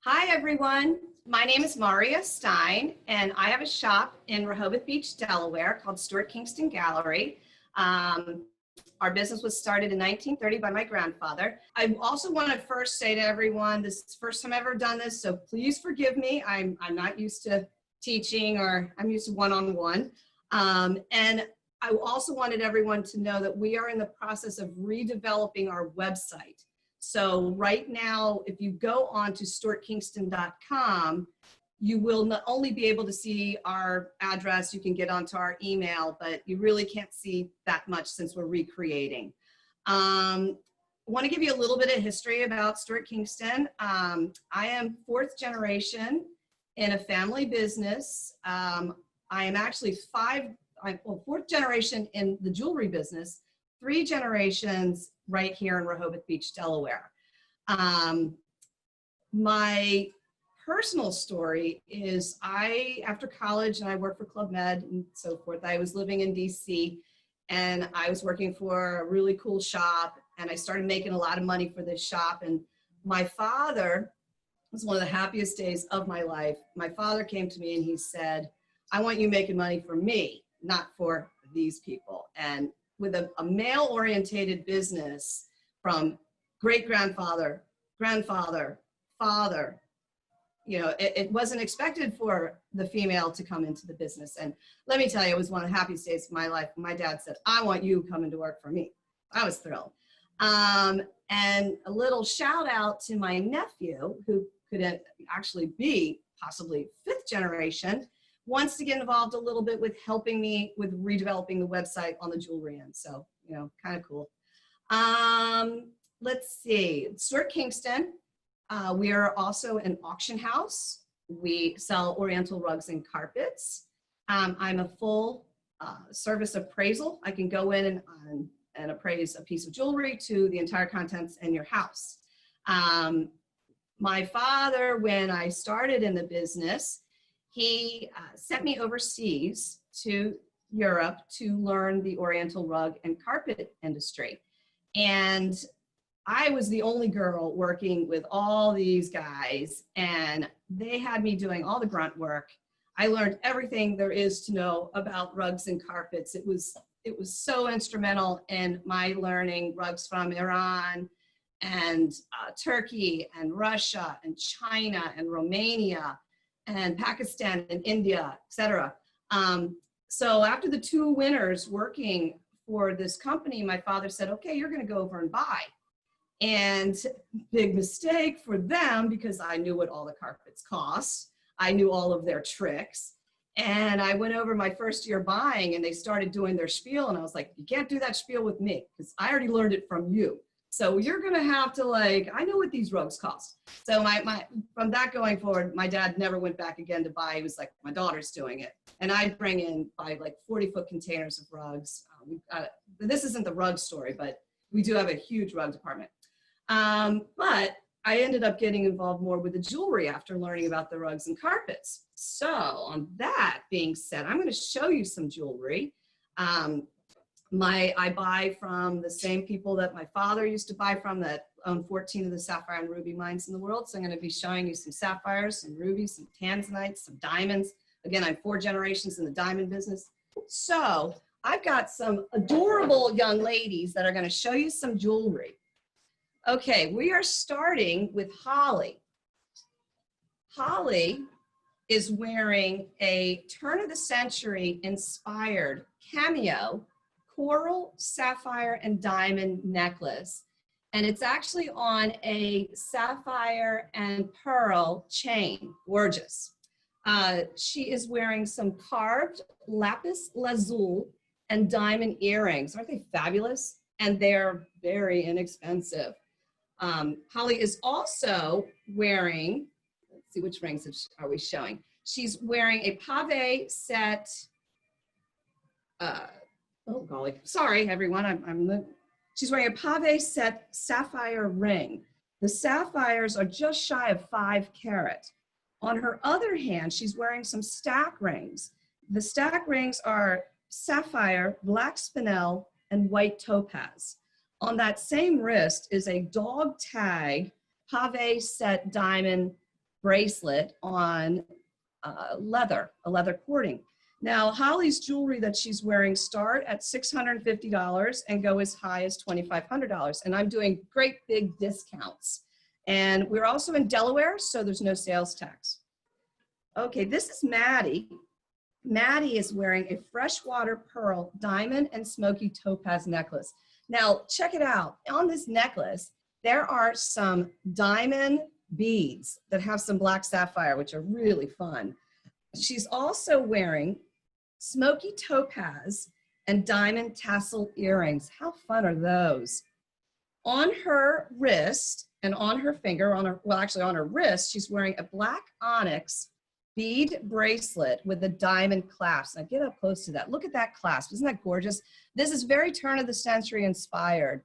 Hi, everyone. My name is Mauria Stein, and I have a shop in Rehoboth Beach, Delaware called Stuart Kingston Gallery. Our business was started in 1930 by my grandfather. I also want to first say to everyone, this is the first time I've ever done this, so please forgive me. I'm not used to teaching, or I'm used to one-on-one. And I also wanted everyone to know that we are in the process of redeveloping our website. So right now, if you go on to stuartkingston.com, you will not only be able to see our address, you can get onto our email, but you really can't see that much since we're recreating. I want to give you a little bit of history about Stuart Kingston. I am fourth generation in a family business. I am actually fourth generation in the jewelry business, 3 generations right here in Rehoboth Beach, Delaware. My personal story is after college, and I worked for Club Med and so forth, I was living in DC, and I was working for a really cool shop, and I started making a lot of money for this shop. And my father, it was one of the happiest days of my life. My father came to me and he said, I want you making money for me, not for these people. And with a male-orientated business from great-grandfather, grandfather, father, you know, it wasn't expected for the female to come into the business. And let me tell you, it was one of the happiest days of my life. My dad said, I want you coming to work for me. I was thrilled. And a little shout out to my nephew, who could actually be possibly 5th generation, wants to get involved a little bit with helping me with redeveloping the website on the jewelry end. So, you know, kind of cool. Let's see, Stuart Kingston. We are also an auction house. We sell Oriental rugs and carpets. I'm a full service appraisal. I can go in and appraise a piece of jewelry to the entire contents in your house. My father, when I started in the business, he sent me overseas to Europe to learn the Oriental rug and carpet industry. And I was the only girl working with all these guys, and they had me doing all the grunt work. I learned everything there is to know about rugs and carpets. It was so instrumental in my learning rugs from Iran and Turkey and Russia and China and Romania and Pakistan and India, etc. So after the 2 winters working for this company, my father said, okay, you're gonna go over and buy. And big mistake for them, because I knew what all the carpets cost. I knew all of their tricks. And I went over my first year buying, and they started doing their spiel, and I was like, you can't do that spiel with me, because I already learned it from you. So you're gonna have to, like, I know what these rugs cost. So from that going forward, my dad never went back again to buy. He was like, my daughter's doing it. And I'd bring in, buy like 40-foot containers of rugs. This isn't the rug story, but we do have a huge rug department. But I ended up getting involved more with the jewelry after learning about the rugs and carpets. So on that being said, I'm gonna show you some jewelry. I buy from the same people that my father used to buy from, that own 14 of the sapphire and ruby mines in the world. So I'm going to be showing you some sapphires, some rubies, some tanzanites, some diamonds. Again, I'm 4 generations in the diamond business. So I've got some adorable young ladies that are going to show you some jewelry. Okay, we are starting with Holly. Holly is wearing a turn of the century inspired cameo coral, sapphire, and diamond necklace. And it's actually on a sapphire and pearl chain. Gorgeous. She is wearing some carved lapis lazuli and diamond earrings. Aren't they fabulous? And they're very inexpensive. Holly is also wearing, let's see, which rings are we showing? She's wearing a Pave-Set, oh golly, sorry everyone, she's wearing a Pave-Set sapphire ring. The sapphires are just shy of 5 carat. On her other hand, she's wearing some stack rings. The stack rings are sapphire, black spinel, and white topaz. On that same wrist is a dog tag Pave-Set diamond bracelet on a leather cording. Now, Holly's jewelry that she's wearing start at $650 and go as high as $2,500. And I'm doing great big discounts. And we're also in Delaware, so there's no sales tax. Okay, this is Maddie. Maddie is wearing a freshwater pearl diamond and smoky topaz necklace. Now, check it out. On this necklace, there are some diamond beads that have some black sapphire, which are really fun. She's also wearing smoky topaz and diamond tassel earrings. How fun are those? On her wrist and on her finger, actually on her wrist, she's wearing a black onyx bead bracelet with a diamond clasp. Now get up close to that. Look at that clasp. Isn't that gorgeous? This is very turn of the century inspired,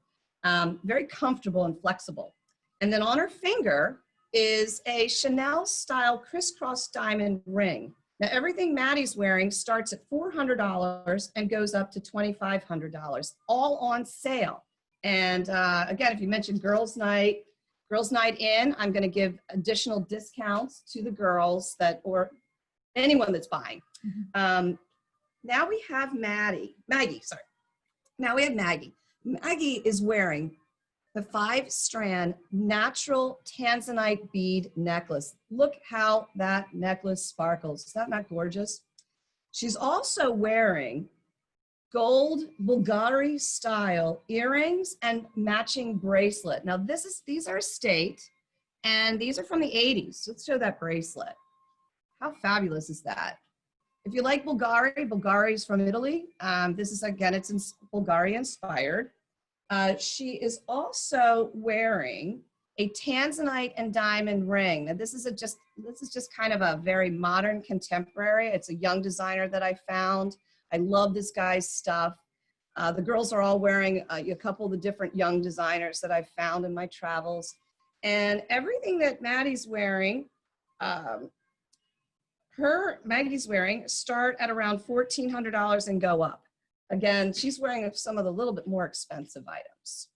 very comfortable and flexible. And then on her finger is a Chanel style crisscross diamond ring. Now everything Maddie's wearing starts at $400 and goes up to $2,500, all on sale. And again, if you mention Girls Night In, I'm going to give additional discounts to the girls or anyone that's buying. Now we have Maggie. Now we have Maggie. Maggie is wearing the 5-strand natural Tanzanite bead necklace. Look how that necklace sparkles. Is that not gorgeous? She's also wearing gold Bulgari style earrings and matching bracelet. Now these are estate, and these are from the 80s. Let's show that bracelet. How fabulous is that? If you like Bulgari is from Italy. This is, again, it's Bulgari inspired. She is also wearing a Tanzanite and diamond ring. Now this is just kind of a very modern contemporary. It's a young designer that I found. I love this guy's stuff. The girls are all wearing a couple of the different young designers that I've found in my travels. And everything that Maddie's wearing, Maggie's wearing start at around $1,400 and go up. Again, she's wearing some of the little bit more expensive items.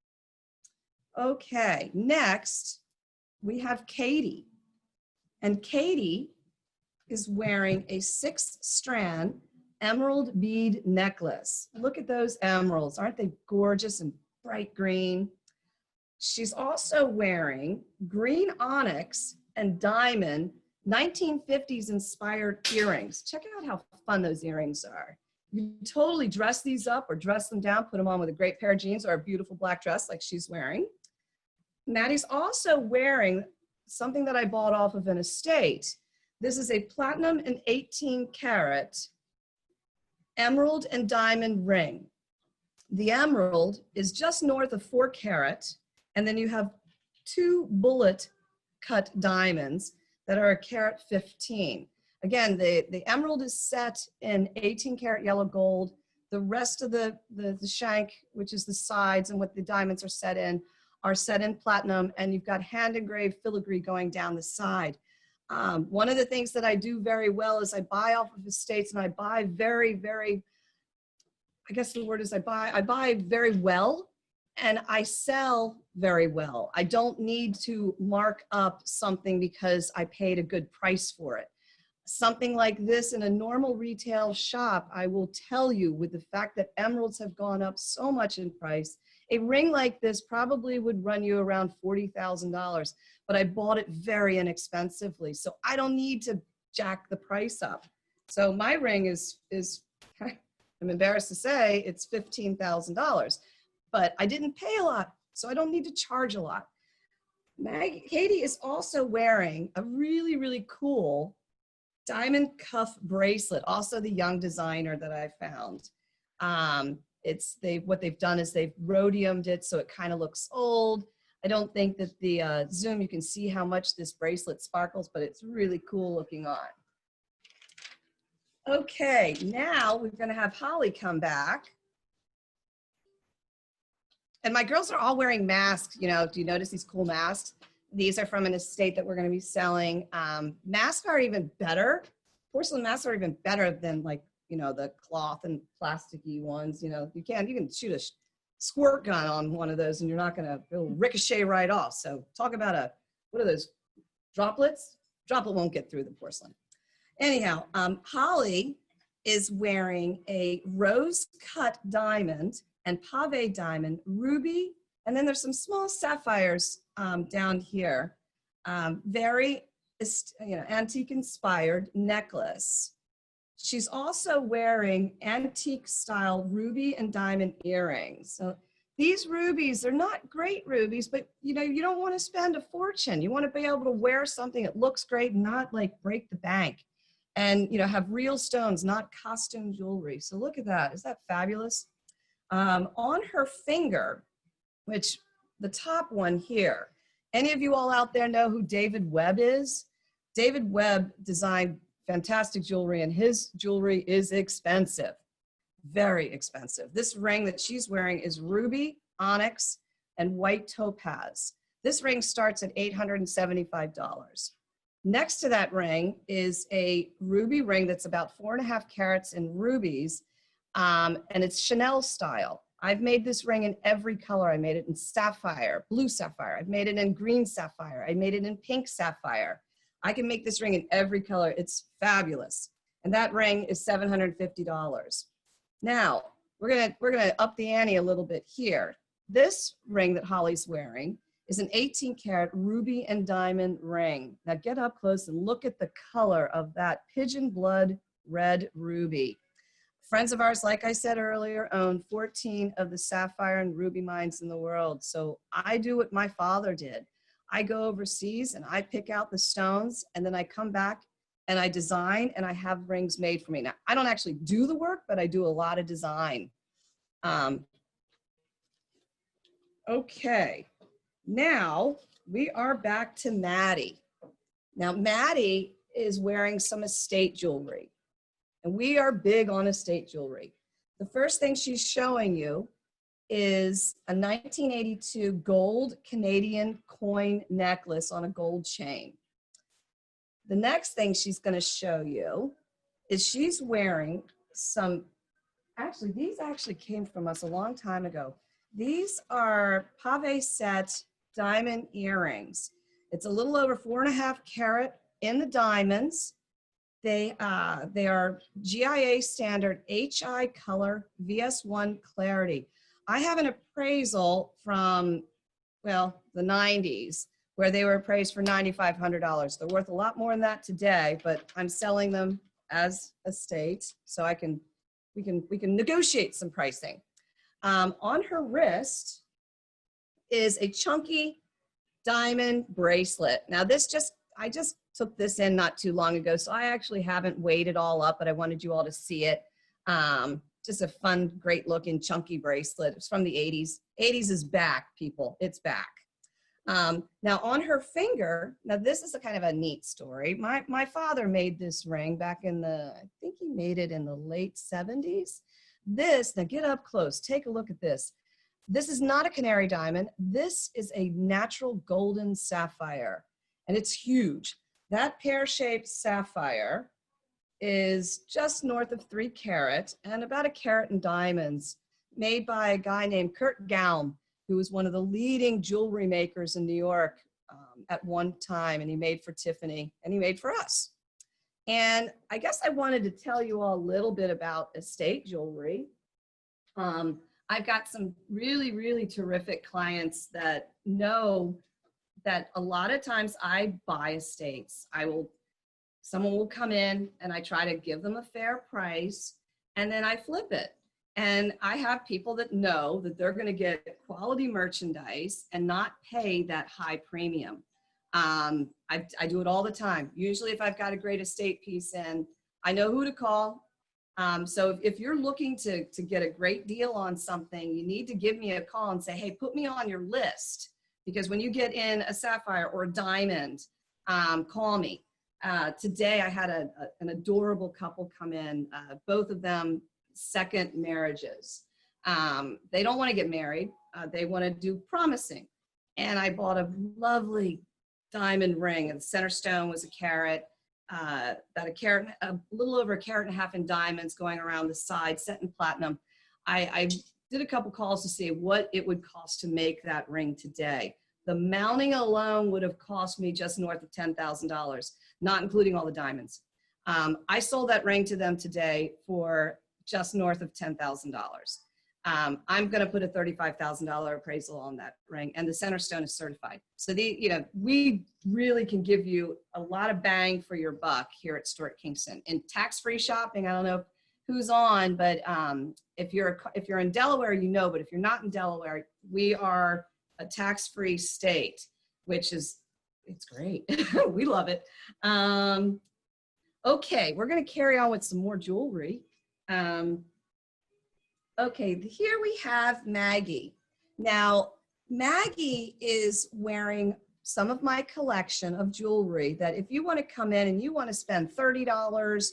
Okay, next we have Katie. And Katie is wearing a 6-strand emerald bead necklace. Look at those emeralds. Aren't they gorgeous and bright green? She's also wearing green onyx and diamond 1950s inspired earrings. Check out how fun those earrings are. You totally dress these up or dress them down, put them on with a great pair of jeans or a beautiful black dress like she's wearing. Maddie's also wearing something that I bought off of an estate. This is a platinum and 18 karat emerald and diamond ring. The emerald is just north of 4 karat, and then you have 2 bullet cut diamonds that are a carat 15. Again, the emerald is set in 18 karat yellow gold. The rest of the shank, which is the sides and what the diamonds are set in platinum, and you've got hand engraved filigree going down the side. One of the things that I do very well is I buy off of estates, and I buy very, very, I guess the word is I buy very well, and I sell very well. I don't need to mark up something because I paid a good price for it. Something like this in a normal retail shop, I will tell you, with the fact that emeralds have gone up so much in price, a ring like this probably would run you around $40,000, but I bought it very inexpensively, so I don't need to jack the price up. So my ring is I'm embarrassed to say, it's $15,000, but I didn't pay a lot, so I don't need to charge a lot. Katie is also wearing a really, really cool diamond cuff bracelet, also the young designer that I found. What they've done is they've rhodiumed it so it kind of looks old. I don't think that the zoom, you can see how much this bracelet sparkles, but it's really cool looking on. Okay, now we're gonna have Holly come back. And my girls are all wearing masks. You know, do you notice these cool masks? These are from an estate that we're gonna be selling. Masks are even better. Porcelain masks are even better than, like, you know, the cloth and plasticky ones. You know, you can shoot a squirt gun on one of those and you're not gonna, it'll ricochet right off. So talk about what are those, droplets? Droplet won't get through the porcelain. Anyhow, Holly is wearing a rose cut diamond and pave diamond, ruby, and then there's some small sapphires down here. Very, antique inspired necklace. She's also wearing antique style ruby and diamond earrings. So these rubies, they're not great rubies, but you don't want to spend a fortune. You want to be able to wear something that looks great and not like break the bank. And have real stones, not costume jewelry. So look at that. Is that fabulous? On her finger, which the top one here, any of you all out there know who David Webb is? David Webb designed fantastic jewelry, and his jewelry is expensive, very expensive. This ring that she's wearing is ruby, onyx, and white topaz. This ring starts at $875. Next to that ring is a ruby ring that's about 4.5 carats in rubies, and it's Chanel style. I've made this ring in every color. I made it in sapphire, blue sapphire. I've made it in green sapphire. I made it in pink sapphire. I can make this ring in every color. It's fabulous. And that ring is $750. Now, we're gonna up the ante a little bit here. This ring that Holly's wearing is an 18 karat ruby and diamond ring. Now get up close and look at the color of that pigeon blood red ruby. Friends of ours, like I said earlier, own 14 of the sapphire and ruby mines in the world. So I do what my father did. I go overseas and I pick out the stones, and then I come back and I design, and I have rings made for me. Now, I don't actually do the work, but I do a lot of design. Okay. Now we are back to Maddie. Now Maddie is wearing some estate jewelry, and we are big on estate jewelry. The first thing she's showing you is a 1982 gold Canadian coin necklace on a gold chain. The next thing she's going to show you is she's wearing some, actually these actually came from us a long time ago. These are Pave-Set diamond earrings. It's a little over 4.5 carat in the diamonds. They are GIA standard HI color VS1 clarity. I have an appraisal from, well, the 90s where they were appraised for $9,500. They're worth a lot more than that today, but I'm selling them as estate, so we can negotiate some pricing. On her wrist is a chunky diamond bracelet. Now I just took this in not too long ago, so I actually haven't weighed it all up, but I wanted you all to see it. Just a fun, great looking chunky bracelet. It's from the 80s. 80s is back, people, it's back. Now on her finger, now this is a kind of a neat story. My father made this ring back in I think he made it in the late 70s. Now get up close, take a look at this. This is not a canary diamond. This is a natural golden sapphire, and it's huge. That pear-shaped sapphire is just north of 3 carat and about 1 carat in diamonds, made by a guy named Kurt Gaum, who was one of the leading jewelry makers in New York at one time, and he made for Tiffany, and he made for us. And I guess I wanted to tell you all a little bit about estate jewelry. I've got some really, really terrific clients that know that a lot of times I buy estates. Someone will come in and I try to give them a fair price, and then I flip it. And I have people that know that they're going to get quality merchandise and not pay that high premium. I do it all the time. Usually if I've got a great estate piece in, I know who to call. So if you're looking to get a great deal on something, you need to give me a call and say, hey, put me on your list. Because when you get in a sapphire or a diamond, call me. Today I had an adorable couple come in, both of them second marriages. They don't want to get married. They want to do promising. And I bought a lovely diamond ring, and the center stone was 1 carat, about 1 carat, a little over 1.5 carats in diamonds going around the side, set in platinum. I did a couple calls to see what it would cost to make that ring today. The mounting alone would have cost me just north of $10,000, not including all the diamonds. I sold that ring to them today for just north of $10,000. I'm going to put a $35,000 appraisal on that ring, and the center stone is certified. So we really can give you a lot of bang for your buck here at Stuart Kingston. In tax-free shopping, I don't know who's on, but if you're in Delaware, you know, but if you're not in Delaware, we are a tax-free state, which is, it's great. We love it. Okay, we're going to carry on with some more jewelry. Okay, here we have Maggie. Now, Maggie is wearing some of my collection of jewelry that if you want to come in and you want to spend $30,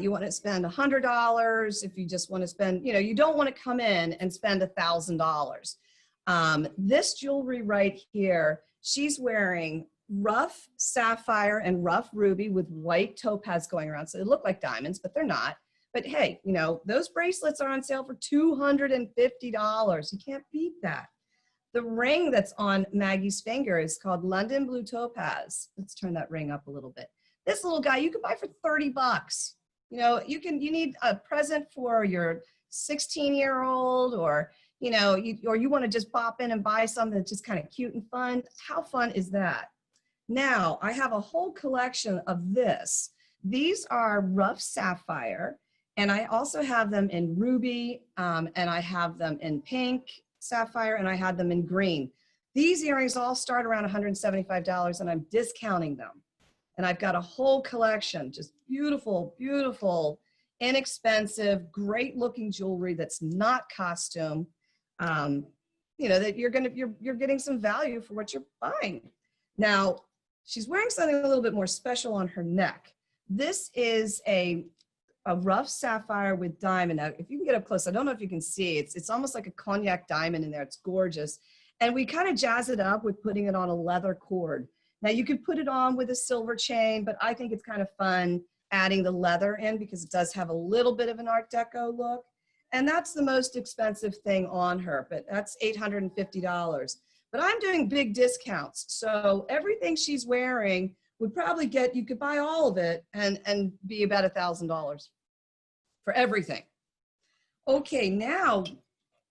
you want to spend $100, if you just want to spend, you don't want to come in and spend $1,000. This jewelry right here, she's wearing rough sapphire and rough ruby with white topaz going around. So they look like diamonds, but they're not. But hey, those bracelets are on sale for $250. You can't beat that. The ring that's on Maggie's finger is called London Blue Topaz. Let's turn that ring up a little bit. This little guy you can buy for 30 bucks. You need a present for your 16-year-old, or you want to just pop in and buy something that's just kind of cute and fun. How fun is that? Now, I have a whole collection of this. These are rough sapphire, and I also have them in ruby, and I have them in pink sapphire, and I had them in green. These earrings all start around $175, and I'm discounting them. And I've got a whole collection, just beautiful, beautiful, inexpensive, great looking jewelry that's not costume. That you're getting some value for what you're buying. Now, she's wearing something a little bit more special on her neck. This is a rough sapphire with diamond. Now, if you can get up close, I don't know if you can see, it's almost like a cognac diamond in there. It's gorgeous. And we kind of jazz it up with putting it on a leather cord. Now, you could put it on with a silver chain, but I think it's kind of fun adding the leather in because it does have a little bit of an Art Deco look. And that's the most expensive thing on her, but that's $850. But I'm doing big discounts. So everything she's wearing would probably you could buy all of it and be about $1,000 for everything. Okay, now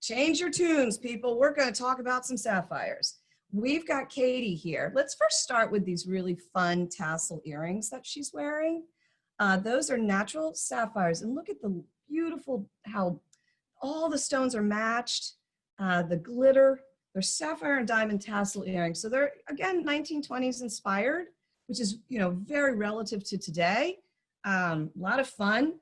change your tunes, people. We're going to talk about some sapphires. We've got Katie here. Let's first start with these really fun tassel earrings that she's wearing. Those are natural sapphires. And look at the beautiful, how all the stones are matched, the glitter. They're sapphire and diamond tassel earrings. So they're, again, 1920s inspired, which is, very relative to today. A lot of fun.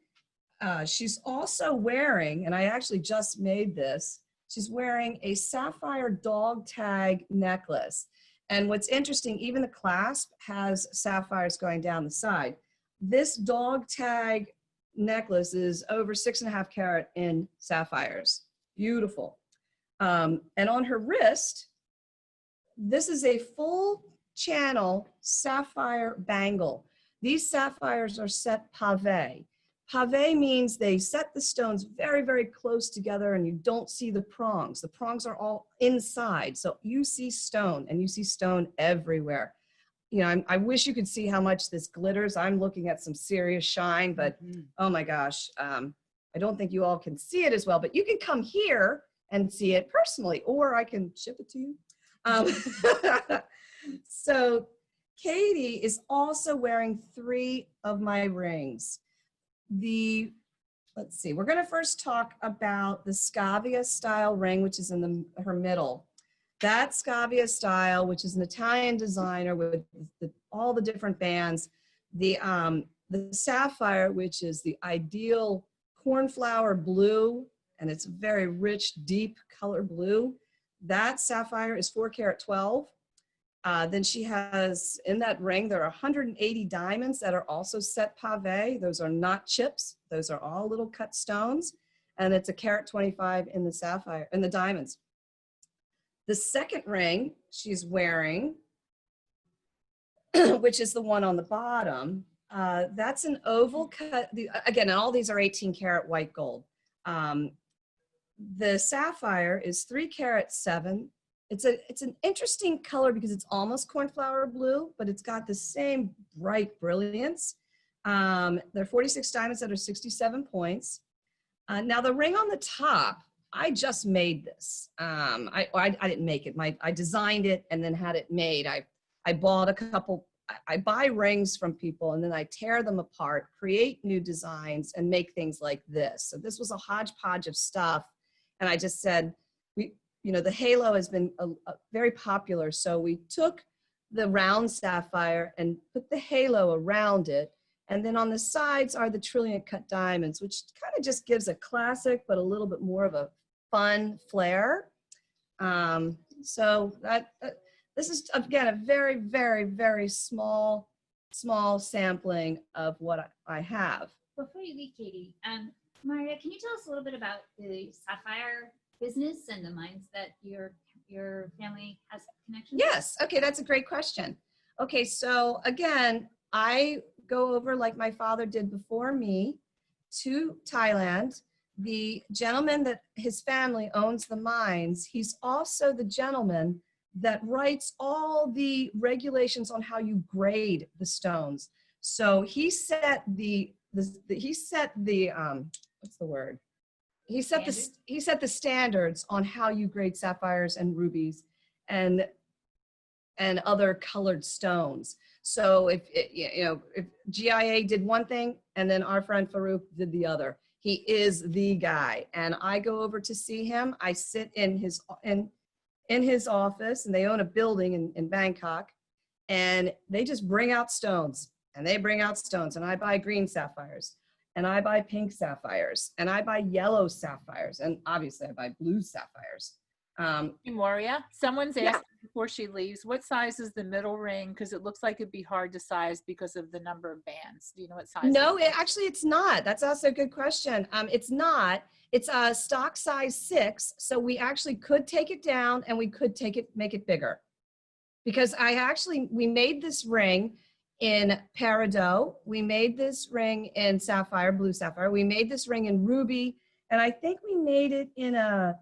She's also wearing, and I actually just made this, she's wearing a Sapphire Dog Tag Necklace. And what's interesting, even the clasp has sapphires going down the side. This dog tag necklace is over 6.5 carat in sapphires. Beautiful. And on her wrist, this is a full channel sapphire bangle. These sapphires are set pave. Pave means they set the stones very, very close together and you don't see the prongs. The prongs are all inside. So you see stone, and you see stone everywhere. I wish you could see how much this glitters. I'm looking at some serious shine, but oh my gosh, I don't think you all can see it as well, but you can come here and see it personally, or I can ship it to you. So Katie is also wearing 3 of my rings. Let's see, we're gonna first talk about the Scavia style ring, which is in her middle. That Scavia style, which is an Italian designer with all the different bands. The sapphire, which is the ideal cornflower blue, and it's very rich, deep color blue. That sapphire is 4 carat 12. Then she has, in that ring, there are 180 diamonds that are also set pave. Those are not chips. Those are all little cut stones. And it's a carat 25 in the sapphire, in the diamonds. The second ring she's wearing, which is the one on the bottom, that's an oval cut. Again, all these are 18 karat white gold. The sapphire is 3 carat 7 it's an interesting color because it's almost cornflower blue, but it's got the same bright brilliance. There are 46 diamonds that are 67 points. Now the ring on the top, I just made this. I didn't make it. I designed it and then had it made. I bought a couple. I buy rings from people and then I tear them apart, create new designs, and make things like this. So this was a hodgepodge of stuff, and I just said, the halo has been very popular. So we took the round sapphire and put the halo around it. And then on the sides are the trilliant cut diamonds, which kind of just gives a classic, but a little bit more of a fun flair. So this is, again, a very, very, very small sampling of what I have. Before you leave, Katie, Mauria, can you tell us a little bit about the sapphire business and the mines that your family has connections with? Yes, okay, that's a great question. Okay, so again, I go over like my father did before me to Thailand. The gentleman that his family owns the mines, he's also the gentleman that writes all the regulations on how you grade the stones. So he set the what's the word? He set the standards on how you grade sapphires and rubies and other colored stones. So if GIA did one thing and then our friend Farouk did the other, he is the guy. And I go over to see him. I sit in his office, and they own a building in Bangkok, and they just bring out stones, and they bring out stones, and I buy green sapphires, and I buy pink sapphires, and I buy yellow sapphires, and obviously I buy blue sapphires. Mauria, someone's asked before she leaves, what size is the middle ring? Because it looks like it'd be hard to size because of the number of bands. Do you know what size? No, actually it's not. That's also a good question. It's not. It's a stock size 6, so we actually could take it down and we could make it bigger. Because we made this ring in peridot, we made this ring in sapphire, blue sapphire, we made this ring in ruby, and I think we made it in I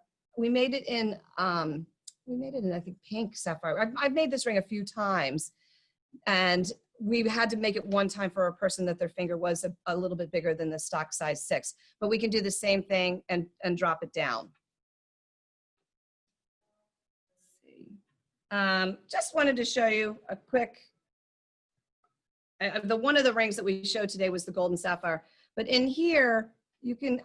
think pink sapphire. I've made this ring a few times, and we had to make it one time for a person that their finger was a little bit bigger than the stock size 6, but we can do the same thing and drop it down. Let's see. Just wanted to show you a quick, one of the rings that we showed today was the golden sapphire, but in here,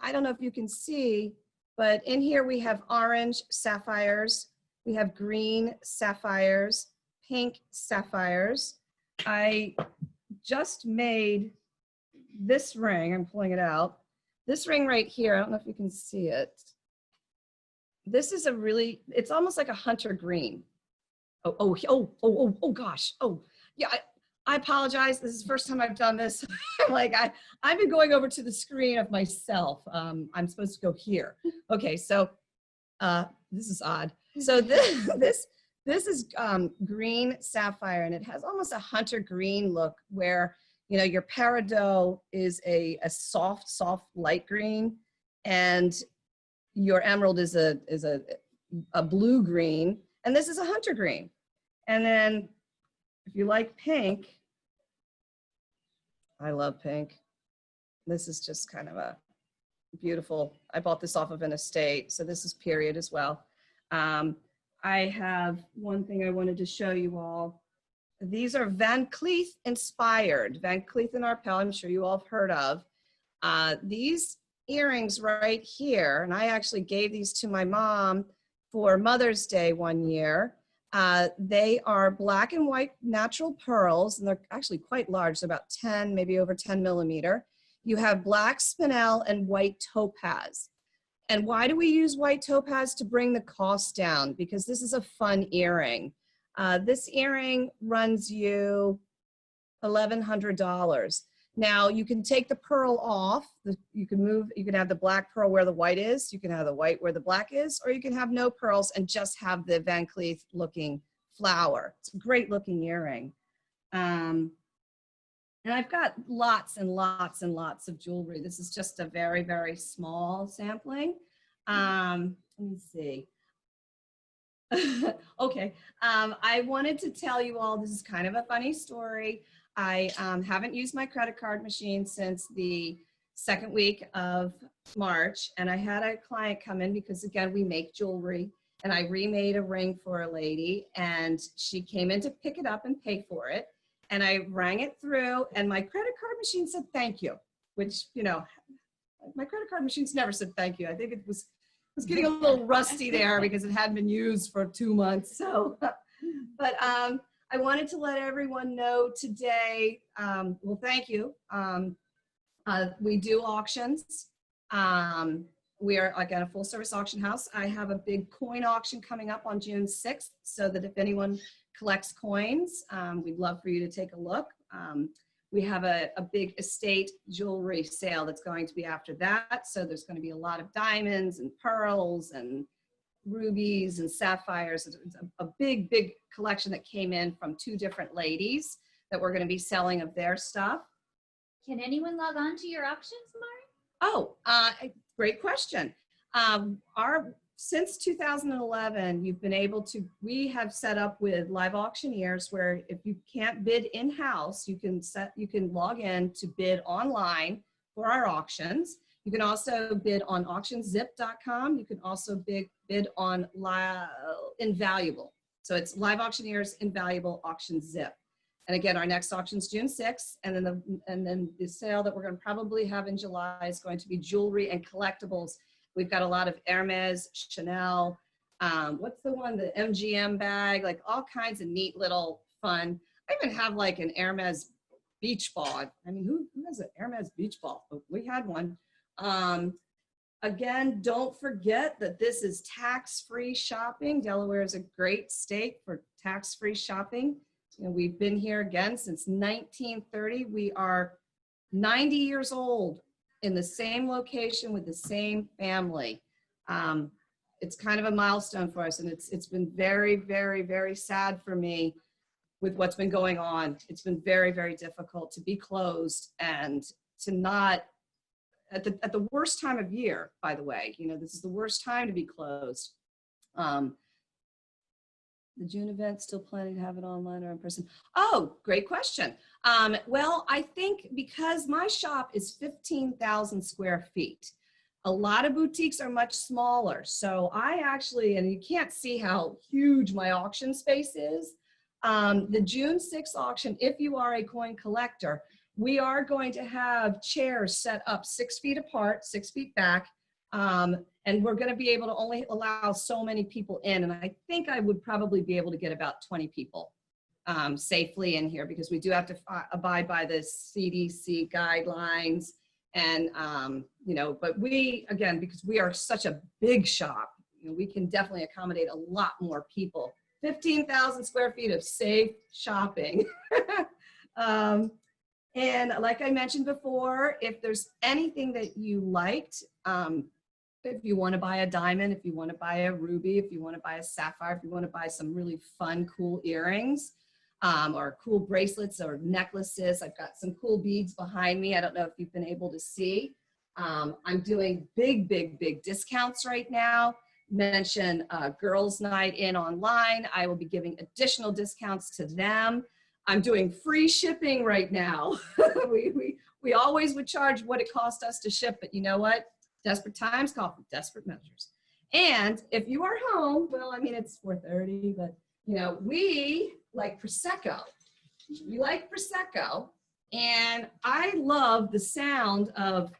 I don't know if you can see, but in here we have orange sapphires, we have green sapphires, pink sapphires. I just made this ring, I'm pulling it out. This ring right here, I don't know if you can see it. This is it's almost like a hunter green. Oh gosh. Oh, yeah, I apologize. This is the first time I've done this. I've been going over to the screen of myself. I'm supposed to go here. Okay, so this is odd. So this is green sapphire, and it has almost a hunter green look where, your peridot is a soft light green, and your emerald is a blue green, and this is a hunter green. And then if you like pink, I love pink. This is just kind of a beautiful, I bought this off of an estate, so this is period as well. I have one thing I wanted to show you all. These are Van Cleef inspired. Van Cleef and Arpels, I'm sure you all have heard of. These earrings right here, and I actually gave these to my mom for Mother's Day one year. They are black and white natural pearls, and they're actually quite large, so about 10, maybe over 10 millimeter. You have black spinel and white topaz. And why do we use white topaz? To bring the cost down, because this is a fun earring. This earring runs you $1,100. Now you can take the pearl off. You can have the black pearl where the white is. You can have the white where the black is, or you can have no pearls and just have the Van Cleef looking flower. It's a great looking earring. And I've got lots and lots and lots of jewelry. This is just a very, very small sampling. Let me see. Okay. I wanted to tell you all, this is kind of a funny story. I haven't used my credit card machine since the second week of March. And I had a client come in because, again, we make jewelry. And I remade a ring for a lady. And she came in to pick it up and pay for it. And I rang it through. And my credit card machine said, thank you. Which, you know, my credit card machines never said thank you. I think it was getting a little rusty there because it hadn't been used for 2 months. So, but I wanted to let everyone know today, well, thank you. We do auctions. We are, again, a full service auction house. I have a big coin auction coming up on June 6th, so that if anyone collects coins, we'd love for you to take a look. We have a big estate jewelry sale that's going to be after that. So there's going to be a lot of diamonds and pearls and rubies and sapphires. It's a big, big collection that came in from 2 different ladies that we're going to be selling of their stuff. Can anyone log on to your auctions, Mari? Oh, great question. Since 2011, you've been able to, we have set up with live auctioneers where if you can't bid in-house, you can log in to bid online for our auctions. You can also bid on auctionzip.com. You can also bid on Invaluable. So it's live auctioneers, Invaluable, Auction Zip. And again, our next auction is June 6th. And then the sale that we're going to probably have in July is going to be jewelry and collectibles. We've got a lot of Hermes, Chanel, what's the one, the MGM bag, like all kinds of neat little fun. I even have like an Hermes beach ball. I mean, who has an Hermes beach ball? But we had one. Again, don't forget that this is tax-free shopping. Delaware is a great state for tax-free shopping. You know, we've been here again since 1930. We are 90 years old in the same location with the same family. It's kind of a milestone for us, and it's been very, very, very sad for me with what's been going on. It's been very, very difficult to be closed and to not, at the worst time of year, by the way. You know, this is the worst time to be closed. The June event, still planning to have it online or in person? Oh, great question. Well, I think because my shop is 15,000 square feet, a lot of boutiques are much smaller. So I actually, and you can't see how huge my auction space is. The June 6th auction, if you are a coin collector, we are going to have chairs set up 6 feet apart, 6 feet back. And we're going to be able to only allow so many people in. And I think I would probably be able to get about 20 people safely in here, because we do have to abide by the CDC guidelines. And, you know, but we, again, because we are such a big shop, you know, we can definitely accommodate a lot more people. 15,000 square feet of safe shopping. And like I mentioned before, if there's anything that you liked, if you want to buy a diamond, if you want to buy a ruby, if you want to buy a sapphire, if you want to buy some really fun, cool earrings, or cool bracelets or necklaces. I've got some cool beads behind me. I don't know if you've been able to see. I'm doing big, big, big discounts right now. Mention Girls Night In online. I will be giving additional discounts to them. I'm doing free shipping right now. we always would charge what it cost us to ship, but you know what? Desperate times call for desperate measures. And if you are home, well, I mean, it's 4:30, but you know, we like Prosecco. We like Prosecco, and I love the sound of,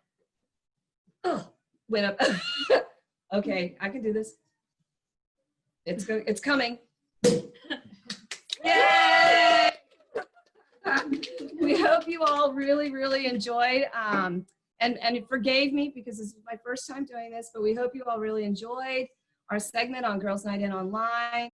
when okay, I can do this. It's coming. Yay! We hope you all really, really enjoyed. And it forgave me because this is my first time doing this, but we hope you all really enjoyed our segment on Girls Night In Online.